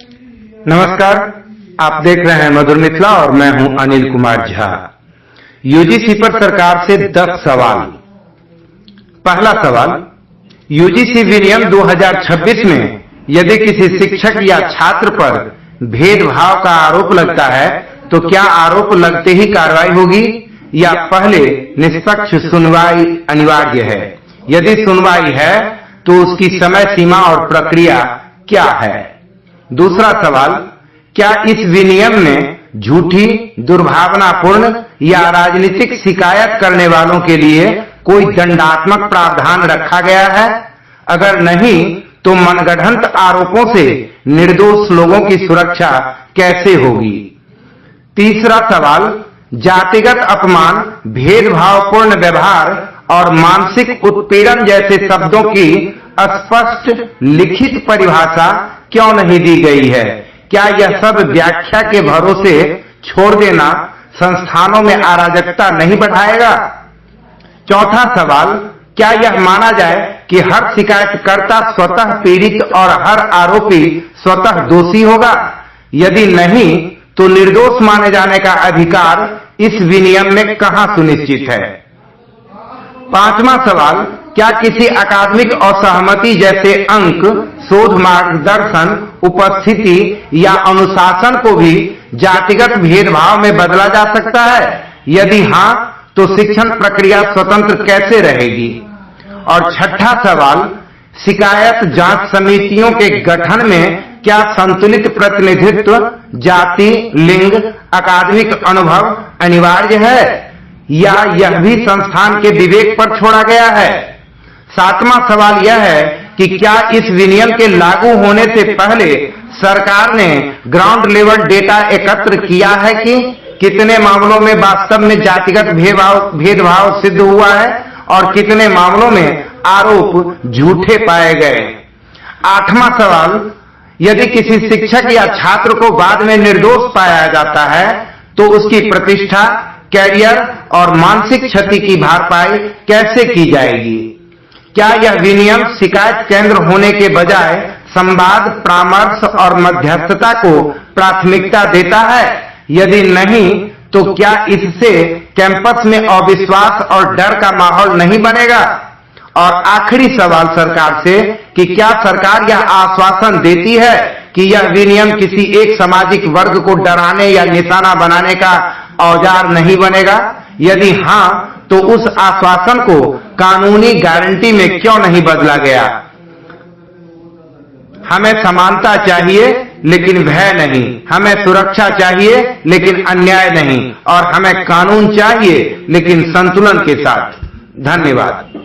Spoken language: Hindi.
नमस्कार, आप देख रहे हैं मधुर मिथिला और मैं हूं अनिल कुमार झा। यूजीसी पर सरकार से 10 सवाल। पहला सवाल, यूजीसी विनियम 2026 में यदि किसी शिक्षक या छात्र पर भेदभाव का आरोप लगता है तो क्या आरोप लगते ही कार्रवाई होगी या पहले निष्पक्ष सुनवाई अनिवार्य है? यदि सुनवाई है तो उसकी समय सीमा और प्रक्रिया क्या है? दूसरा सवाल, क्या इस विनियम में झूठी, दुर्भावनापूर्ण या राजनीतिक शिकायत करने वालों के लिए कोई दंडात्मक प्रावधान रखा गया है? अगर नहीं तो मनगढ़ंत आरोपों से निर्दोष लोगों की सुरक्षा कैसे होगी? तीसरा सवाल, जातिगत अपमान, भेदभावपूर्ण व्यवहार और मानसिक उत्पीड़न जैसे शब्दों की स्पष्ट लिखित परिभाषा क्यों नहीं दी गई है? क्या यह सब व्याख्या के भरोसे छोड़ देना संस्थानों में अराजकता नहीं बढ़ाएगा? चौथा सवाल, क्या यह माना जाए कि हर शिकायतकर्ता स्वतः पीड़ित और हर आरोपी स्वतः दोषी होगा? यदि नहीं तो निर्दोष माने जाने का अधिकार इस विनियम में कहां सुनिश्चित है? पांचवा सवाल, क्या किसी अकादमिक असहमति जैसे अंक, शोध मार्गदर्शन, उपस्थिति या अनुशासन को भी जातिगत भेदभाव में बदला जा सकता है? यदि हां तो शिक्षण प्रक्रिया स्वतंत्र कैसे रहेगी? और छठा सवाल, शिकायत जांच समितियों के गठन में क्या संतुलित प्रतिनिधित्व, जाति, लिंग, अकादमिक अनुभव अनिवार्य है या यह भी संस्थान के विवेक पर छोड़ा गया है? सातवां सवाल यह है कि क्या इस विनियम के लागू होने से पहले सरकार ने ग्राउंड लेवल डेटा एकत्र किया है कि कितने मामलों में वास्तव में जातिगत भेदभाव सिद्ध हुआ है और कितने मामलों में आरोप झूठे पाए गए? आठवां सवाल, यदि किसी शिक्षक या छात्र को बाद में निर्दोष पाया जाता है तो उसकी प्रतिष्ठा, कैरियर और मानसिक क्षति की भरपाई कैसे की जाएगी? क्या यह विनियम शिकायत केंद्र होने के बजाय संवाद, परामर्श और मध्यस्थता को प्राथमिकता देता है? यदि नहीं तो क्या इससे कैंपस में अविश्वास और डर का माहौल नहीं बनेगा? और आखिरी सवाल सरकार से कि क्या सरकार यह आश्वासन देती है कि यह विनियम किसी एक सामाजिक वर्ग को डराने या निशाना बनाने का औजार नहीं बनेगा? यदि हां तो उस आश्वासन को कानूनी गारंटी में क्यों नहीं बदला गया? हमें समानता चाहिए लेकिन भय नहीं, हमें सुरक्षा चाहिए लेकिन अन्याय नहीं और हमें कानून चाहिए लेकिन संतुलन के साथ। धन्यवाद।